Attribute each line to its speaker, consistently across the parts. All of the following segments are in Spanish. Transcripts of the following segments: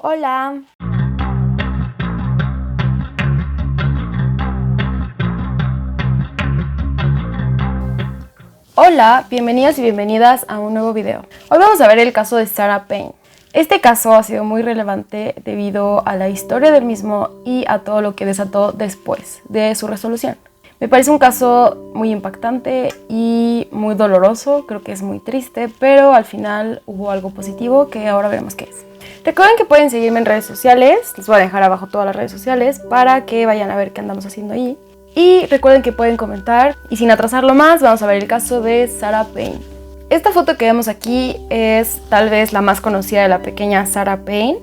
Speaker 1: Hola. Hola, bienvenidas y bienvenidas a un nuevo video. Hoy vamos a ver el caso de Sarah Payne. Este caso ha sido muy relevante debido a la historia del mismo y a todo lo que desató después de su resolución. Me parece un caso muy impactante y muy doloroso, creo que es muy triste, pero al final hubo algo positivo que ahora veremos qué es. Recuerden que pueden seguirme en redes sociales, les voy a dejar abajo todas las redes sociales para que vayan a ver qué andamos haciendo ahí. Y recuerden que pueden comentar y sin atrasarlo más vamos a ver el caso de Sarah Payne. Esta foto que vemos aquí es tal vez la más conocida de la pequeña Sarah Payne.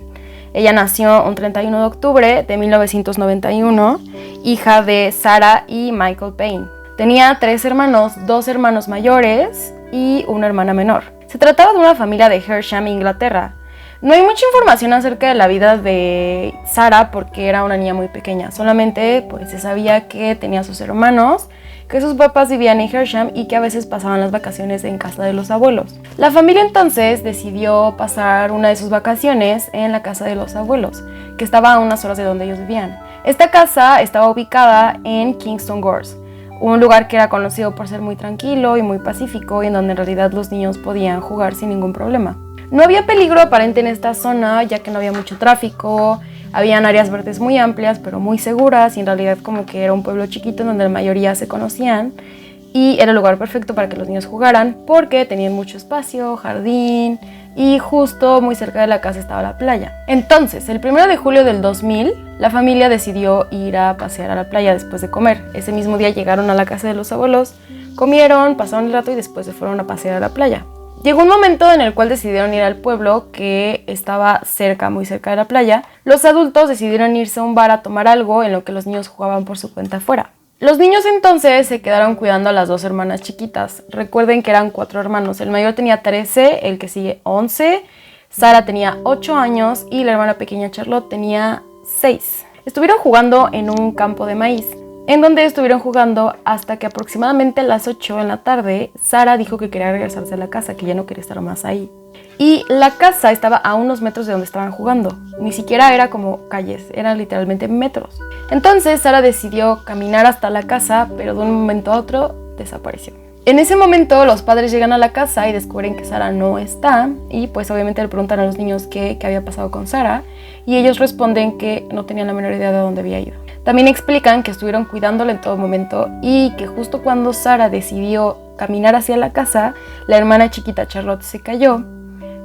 Speaker 1: Ella nació un 31 de octubre de 1991, hija de Sarah y Michael Payne. Tenía 3 hermanos, 2 hermanos mayores y una hermana menor. Se trataba de una familia de Hersham, Inglaterra. No hay mucha información acerca de la vida de Sarah porque era una niña muy pequeña. Solamente pues, se sabía que tenía sus hermanos, que sus papás vivían en Hersham y que a veces pasaban las vacaciones en casa de los abuelos. La familia entonces decidió pasar una de sus vacaciones en la casa de los abuelos, que estaba a unas horas de donde ellos vivían. Esta casa estaba ubicada en Kingston Gorse, un lugar que era conocido por ser muy tranquilo y muy pacífico y en donde en realidad los niños podían jugar sin ningún problema. No había peligro aparente en esta zona, ya que no había mucho tráfico, habían áreas verdes muy amplias pero muy seguras y en realidad como que era un pueblo chiquito en donde la mayoría se conocían y era el lugar perfecto para que los niños jugaran porque tenían mucho espacio, jardín y justo muy cerca de la casa estaba la playa. Entonces, el 1 de julio del 2000, la familia decidió ir a pasear a la playa después de comer. Ese mismo día llegaron a la casa de los abuelos, comieron, pasaron el rato y después se fueron a pasear a la playa. Llegó un momento en el cual decidieron ir al pueblo que estaba cerca, muy cerca de la playa. Los adultos decidieron irse a un bar a tomar algo en lo que los niños jugaban por su cuenta afuera. Los niños entonces se quedaron cuidando a las 2 hermanas chiquitas. Recuerden que eran 4 hermanos. El mayor tenía 13, el que sigue 11, Sarah tenía 8 años y la hermana pequeña Charlotte tenía 6. Estuvieron jugando en un campo de maíz, en donde estuvieron jugando hasta que aproximadamente a las 8 de la tarde, Sarah dijo que quería regresarse a la casa, que ya no quería estar más ahí. Y la casa estaba a unos metros de donde estaban jugando. Ni siquiera era como calles, eran literalmente metros. Entonces Sarah decidió caminar hasta la casa, pero de un momento a otro desapareció. En ese momento los padres llegan a la casa y descubren que Sarah no está y pues obviamente le preguntan a los niños qué había pasado con Sarah y ellos responden que no tenían la menor idea de dónde había ido. También explican que estuvieron cuidándola en todo momento y que justo cuando Sarah decidió caminar hacia la casa, la hermana chiquita Charlotte se cayó,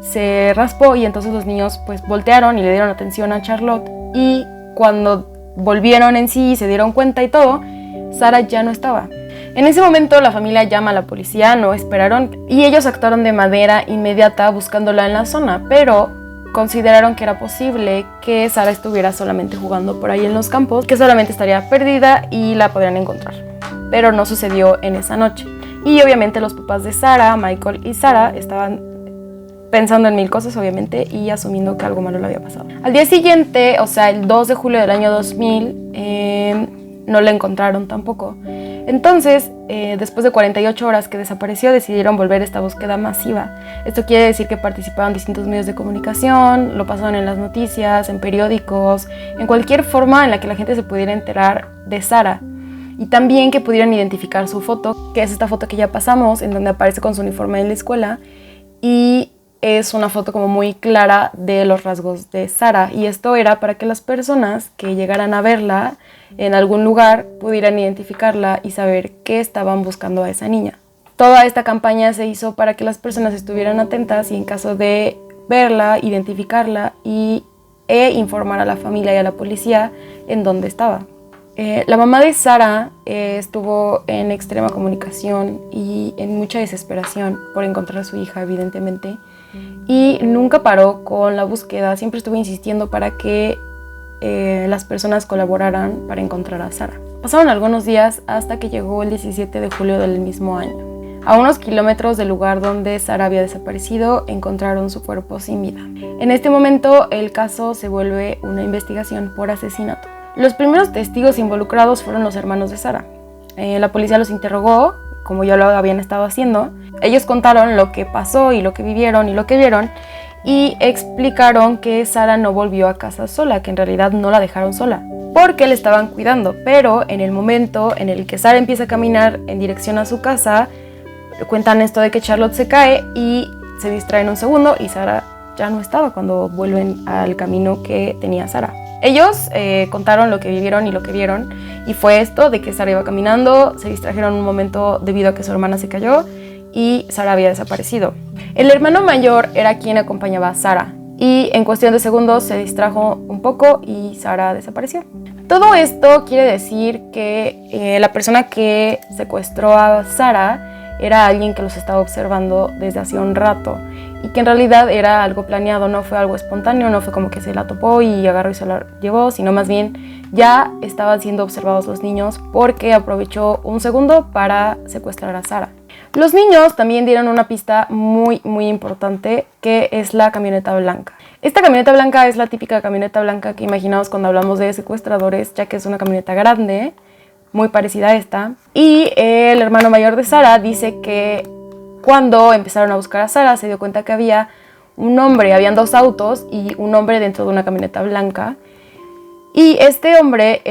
Speaker 1: se raspó y entonces los niños pues voltearon y le dieron atención a Charlotte y cuando volvieron en sí y se dieron cuenta y todo, Sarah ya no estaba. En ese momento la familia llama a la policía, no esperaron y ellos actuaron de manera inmediata buscándola en la zona, pero consideraron que era posible que Sarah estuviera solamente jugando por ahí en los campos, que solamente estaría perdida y la podrían encontrar. Pero no sucedió en esa noche. Y obviamente los papás de Sarah, Michael y Sarah, estaban pensando en mil cosas obviamente y asumiendo que algo malo le había pasado. Al día siguiente, o sea el 2 de julio del año 2000, no la encontraron tampoco. Entonces, después de 48 horas que desapareció, decidieron volver esta búsqueda masiva. Esto quiere decir que participaron distintos medios de comunicación, lo pasaron en las noticias, en periódicos, en cualquier forma en la que la gente se pudiera enterar de Sarah. Y también que pudieran identificar su foto, que es esta foto que ya pasamos, en donde aparece con su uniforme en la escuela. Y es una foto como muy clara de los rasgos de Sarah. Y esto era para que las personas que llegaran a verla en algún lugar pudieran identificarla y saber qué estaban buscando a esa niña. Toda esta campaña se hizo para que las personas estuvieran atentas y en caso de verla, identificarla e informar a la familia y a la policía en dónde estaba. La mamá de Sarah estuvo en extrema comunicación y en mucha desesperación por encontrar a su hija, evidentemente, y nunca paró con la búsqueda, siempre estuvo insistiendo para que las personas colaboraran para encontrar a Sarah. Pasaron algunos días hasta que llegó el 17 de julio del mismo año. A unos kilómetros del lugar donde Sarah había desaparecido, encontraron su cuerpo sin vida. En este momento, el caso se vuelve una investigación por asesinato. Los primeros testigos involucrados fueron los hermanos de Sarah. La policía los interrogó, como ya lo habían estado haciendo. Ellos contaron lo que pasó y lo que vivieron y lo que vieron. y explicaron que Sara no volvió a casa sola, que en realidad no la dejaron sola, porque le estaban cuidando. Pero en el momento en el que Sara empieza a caminar en dirección a su casa, cuentan esto de que Charlotte se cae y se distrae en un segundo y Sara ya no estaba cuando vuelven al camino que tenía Sara. Ellos contaron lo que vivieron y lo que vieron, y fue esto de que Sara iba caminando, se distrajeron un momento debido a que su hermana se cayó y Sara había desaparecido. El hermano mayor era quien acompañaba a Sara y en cuestión de segundos se distrajo un poco y Sara desapareció. Todo esto quiere decir que la persona que secuestró a Sara era alguien que los estaba observando desde hace un rato y que en realidad era algo planeado, no fue algo espontáneo, no fue como que se la topó y agarró y se la llevó, sino más bien ya estaban siendo observados los niños porque aprovechó un segundo para secuestrar a Sara. Los niños también dieron una pista muy importante, que es la camioneta blanca. Esta camioneta blanca es la típica camioneta blanca que imaginamos cuando hablamos de secuestradores, ya que es una camioneta grande, muy parecida a esta. Y el hermano mayor de Sara dice que cuando empezaron a buscar a Sara se dio cuenta que había un hombre, habían dos autos y un hombre dentro de una camioneta blanca. Y este hombre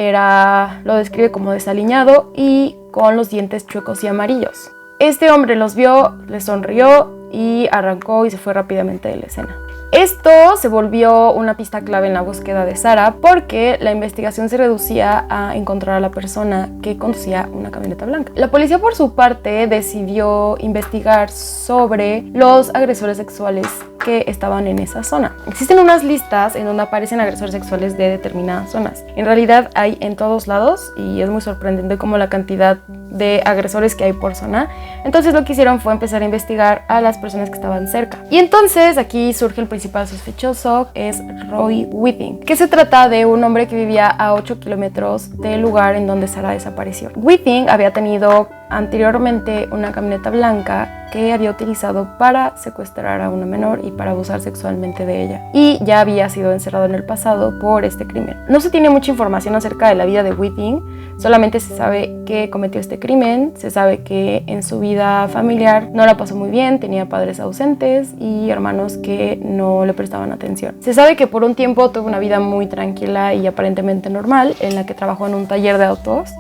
Speaker 1: lo describe como desaliñado y con los dientes chuecos y amarillos. Este hombre los vio, les sonrió y arrancó y se fue rápidamente de la escena. Esto se volvió una pista clave en la búsqueda de Sara porque la investigación se reducía a encontrar a la persona que conducía una camioneta blanca. La policía, por su parte, decidió investigar sobre los agresores sexuales que estaban en esa zona. Existen unas listas en donde aparecen agresores sexuales de determinadas zonas. En realidad hay en todos lados y es muy sorprendente como la cantidad de agresores que hay por zona. Entonces lo que hicieron fue empezar a investigar a las personas que estaban cerca. Y entonces aquí surge el principal sospechoso, es Roy Whiting, que se trata de un hombre que vivía a 8 kilómetros del lugar en donde Sara desapareció. Whiting había tenido anteriormente una camioneta blanca que había utilizado para secuestrar a una menor y para abusar sexualmente de ella, y ya había sido encerrado en el pasado por este crimen. No se tiene mucha información acerca de la vida de Whiting, solamente se sabe que cometió este crimen, se sabe que en su vida familiar no la pasó muy bien, tenía padres ausentes y hermanos que no le prestaban atención. Se sabe que por un tiempo tuvo una vida muy tranquila y aparentemente normal, en la que trabajó en un taller de autos,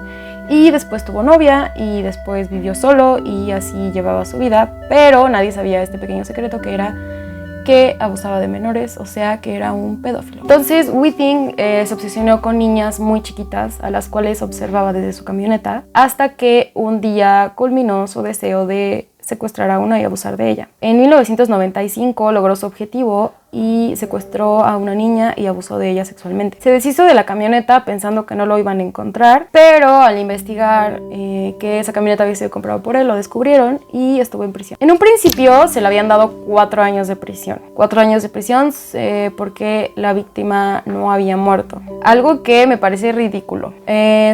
Speaker 1: y después tuvo novia y después vivió solo y así llevaba su vida, pero nadie sabía este pequeño secreto, que era que abusaba de menores, o sea que era un pedófilo. Entonces Whiting se obsesionó con niñas muy chiquitas a las cuales observaba desde su camioneta, hasta que un día culminó su deseo de secuestrar a una y abusar de ella. En 1995 logró su objetivo y secuestró a una niña y abusó de ella sexualmente. Se deshizo de la camioneta pensando que no lo iban a encontrar, pero al investigar que esa camioneta había sido comprada por él, lo descubrieron y estuvo en prisión. En un principio se le habían dado 4 años de prisión. 4 años de prisión porque la víctima no había muerto. Algo que me parece ridículo.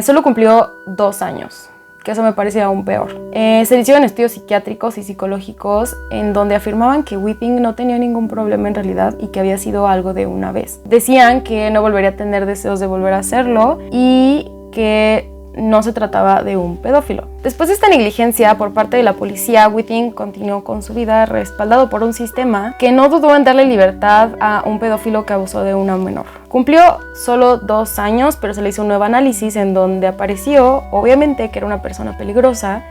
Speaker 1: Solo cumplió 2 años. Que eso me parece aún peor. Se le hicieron estudios psiquiátricos y psicológicos en donde afirmaban que Whiting no tenía ningún problema en realidad y que había sido algo de una vez. Decían que no volvería a tener deseos de volver a hacerlo y que no se trataba de un pedófilo. Después de esta negligencia por parte de la policía, Whiting continuó con su vida respaldado por un sistema que no dudó en darle libertad a un pedófilo que abusó de una menor. Cumplió solo 2 años, pero se le hizo un nuevo análisis en donde apareció, obviamente, que era una persona peligrosa,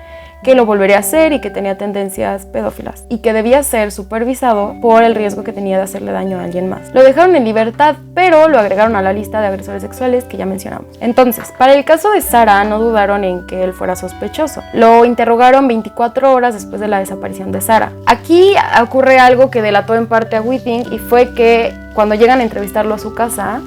Speaker 1: que lo volvería a hacer y que tenía tendencias pedófilas y que debía ser supervisado por el riesgo que tenía de hacerle daño a alguien más. Lo dejaron en libertad, pero lo agregaron a la lista de agresores sexuales que ya mencionamos. Entonces, para el caso de Sara, no dudaron en que él fuera sospechoso. Lo interrogaron 24 horas después de la desaparición de Sara. Aquí ocurre algo que delató en parte a Whiting, y fue que cuando llegan a entrevistarlo a su casa,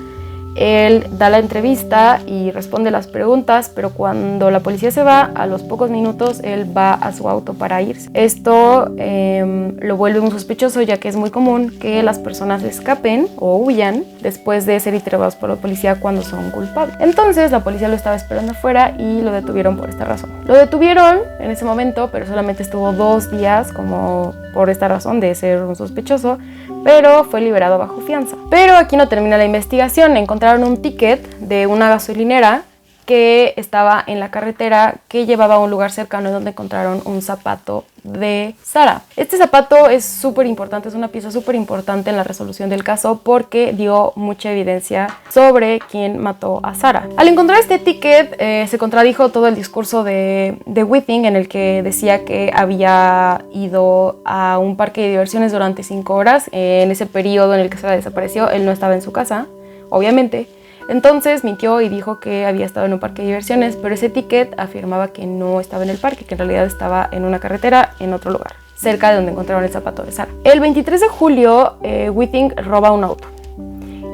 Speaker 1: él da la entrevista y responde las preguntas, pero cuando la policía se va, a los pocos minutos él va a su auto para irse. Esto lo vuelve un sospechoso, ya que es muy común que las personas escapen o huyan después de ser interrogados por la policía cuando son culpables. Entonces la policía lo estaba esperando afuera y lo detuvieron por esta razón. Lo detuvieron en ese momento, pero solamente estuvo 2 días como por esta razón de ser un sospechoso, pero fue liberado bajo fianza. Pero aquí no termina la investigación. Encontraron un ticket de una gasolinera que estaba en la carretera que llevaba a un lugar cercano donde encontraron un zapato de Sarah. Este zapato es súper importante, es una pieza súper importante en la resolución del caso porque dio mucha evidencia sobre quién mató a Sarah. Al encontrar este ticket se contradijo todo el discurso de Withing, en el que decía que había ido a un parque de diversiones durante 5 horas. En ese periodo en el que Sarah desapareció, él no estaba en su casa, obviamente. Entonces mintió y dijo que había estado en un parque de diversiones, pero ese ticket afirmaba que no estaba en el parque, que en realidad estaba en una carretera en otro lugar, cerca de donde encontraron el zapato de Sarah. El 23 de julio, Withing roba un auto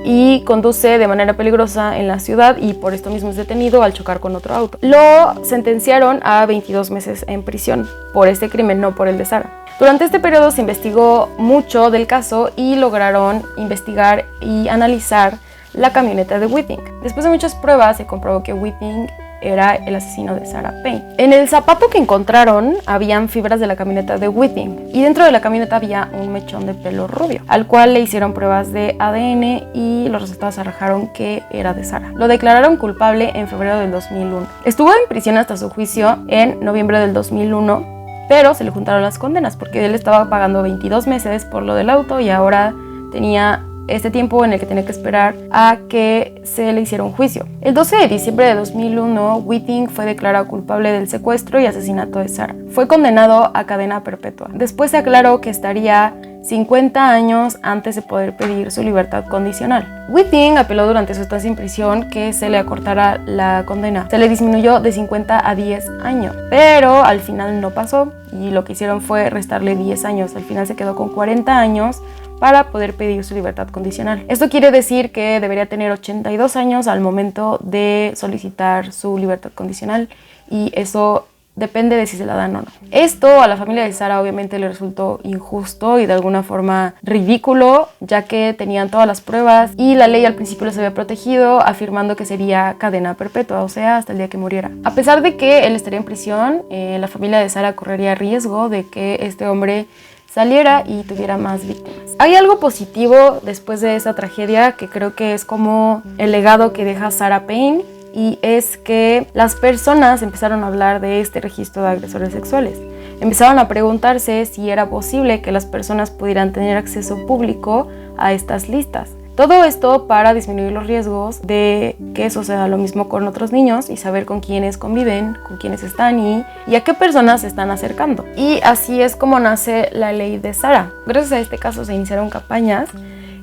Speaker 1: y conduce de manera peligrosa en la ciudad, y por esto mismo es detenido al chocar con otro auto. Lo sentenciaron a 22 meses en prisión por este crimen, no por el de Sarah. Durante este periodo se investigó mucho del caso y lograron investigar y analizar la camioneta de Withing. Después de muchas pruebas se comprobó que Withing era el asesino de Sarah Payne. En el zapato que encontraron habían fibras de la camioneta de Withing, y dentro de la camioneta había un mechón de pelo rubio, al cual le hicieron pruebas de ADN y los resultados arrojaron que era de Sarah. Lo declararon culpable en febrero del 2001. Estuvo en prisión hasta su juicio en noviembre del 2001, pero se le juntaron las condenas porque él estaba pagando 22 meses por lo del auto y ahora tenía este tiempo en el que tenía que esperar a que se le hiciera un juicio. El 12 de diciembre de 2001, Withing fue declarado culpable del secuestro y asesinato de Sarah. Fue condenado a cadena perpetua. Después se aclaró que estaría 50 años antes de poder pedir su libertad condicional. Withing apeló durante su estancia en prisión que se le acortara la condena. Se le disminuyó de 50 a 10 años, pero al final no pasó y lo que hicieron fue restarle 10 años. Al final se quedó con 40 años para poder pedir su libertad condicional. Esto quiere decir que debería tener 82 años al momento de solicitar su libertad condicional, y eso depende de si se la dan o no. Esto a la familia de Sarah obviamente le resultó injusto y de alguna forma ridículo, ya que tenían todas las pruebas y la ley al principio los había protegido, afirmando que sería cadena perpetua, o sea, hasta el día que muriera. A pesar de que él estaría en prisión, la familia de Sarah correría riesgo de que este hombre saliera y tuviera más víctimas. Hay algo positivo después de esa tragedia que creo que es como el legado que deja Sarah Payne, y es que las personas empezaron a hablar de este registro de agresores sexuales. Empezaron a preguntarse si era posible que las personas pudieran tener acceso público a estas listas. Todo esto para disminuir los riesgos de que suceda lo mismo con otros niños y saber con quiénes conviven, con quiénes están y a qué personas se están acercando. Y así es como nace la ley de Sarah. Gracias a este caso se iniciaron campañas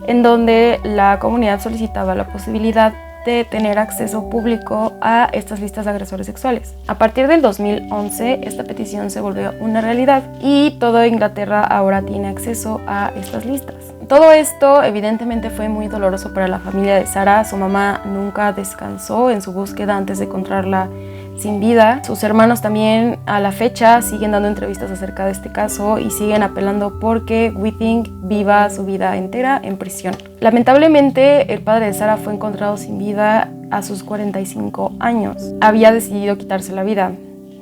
Speaker 1: en donde la comunidad solicitaba la posibilidad de tener acceso público a estas listas de agresores sexuales. A partir del 2011, esta petición se volvió una realidad y toda Inglaterra ahora tiene acceso a estas listas. Todo esto evidentemente fue muy doloroso para la familia de Sarah. Su mamá nunca descansó en su búsqueda antes de encontrarla sin vida. Sus hermanos también a la fecha siguen dando entrevistas acerca de este caso y siguen apelando porque Withing viva su vida entera en prisión. Lamentablemente, el padre de Sarah fue encontrado sin vida a sus 45 años. Había decidido quitarse la vida.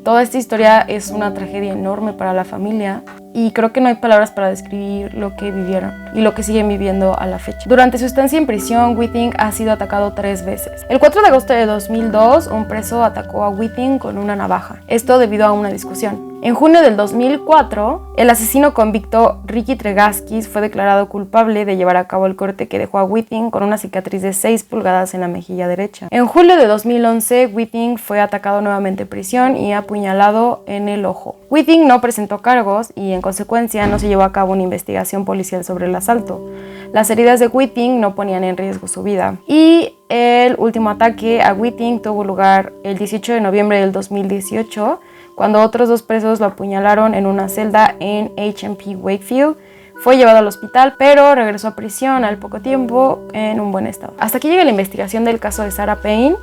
Speaker 1: Toda esta historia es una tragedia enorme para la familia y creo que no hay palabras para describir lo que vivieron y lo que siguen viviendo a la fecha. Durante su estancia en prisión, Withing ha sido atacado 3 veces. El 4 de agosto de 2002, un preso atacó a Withing con una navaja. Esto debido a una discusión. En junio del 2004, el asesino convicto Ricky Tregaskis fue declarado culpable de llevar a cabo el corte que dejó a Withing con una cicatriz de 6 pulgadas en la mejilla derecha. En julio de 2011, Withing fue atacado nuevamente en prisión y apuñalado en el ojo. Withing no presentó cargos y en consecuencia no se llevó a cabo una investigación policial sobre el asalto. Las heridas de Withing no ponían en riesgo su vida. Y el último ataque a Withing tuvo lugar el 18 de noviembre del 2018, cuando otros 2 presos lo apuñalaron en una celda en HMP Wakefield. Fue llevado al hospital, pero regresó a prisión al poco tiempo en un buen estado. Hasta aquí llega la investigación del caso de Sarah Payne.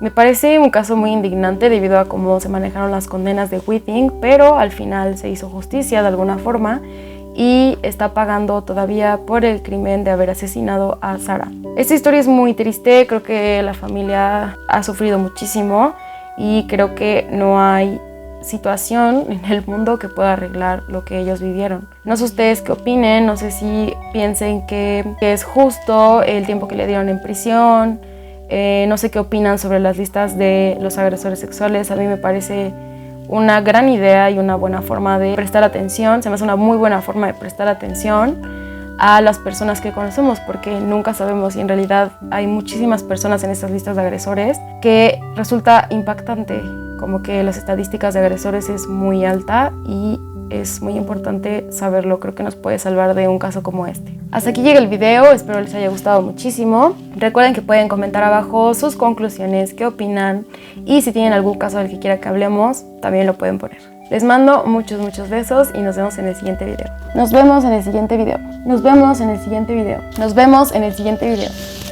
Speaker 1: Me parece un caso muy indignante debido a cómo se manejaron las condenas de Withing, pero al final se hizo justicia de alguna forma y está pagando todavía por el crimen de haber asesinado a Sarah. Esta historia es muy triste, creo que la familia ha sufrido muchísimo y creo que no hay situación en el mundo que pueda arreglar lo que ellos vivieron. No sé ustedes qué opinen, no sé si piensen que es justo el tiempo que le dieron en prisión, No sé qué opinan sobre las listas de los agresores sexuales. A mí me parece una gran idea y una buena forma de prestar atención. Se me hace una muy buena forma de prestar atención a las personas que conocemos, porque nunca sabemos y en realidad hay muchísimas personas en estas listas de agresores que resulta impactante, como que las estadísticas de agresores es muy alta y es muy importante saberlo. Creo que nos puede salvar de un caso como este. Hasta aquí llega el video, espero les haya gustado muchísimo. Recuerden que pueden comentar abajo sus conclusiones, qué opinan, y si tienen algún caso del que quiera que hablemos, también lo pueden poner. Les mando muchos besos y nos vemos en el siguiente video. Nos vemos en el siguiente video. Nos vemos en el siguiente video. Nos vemos en el siguiente video.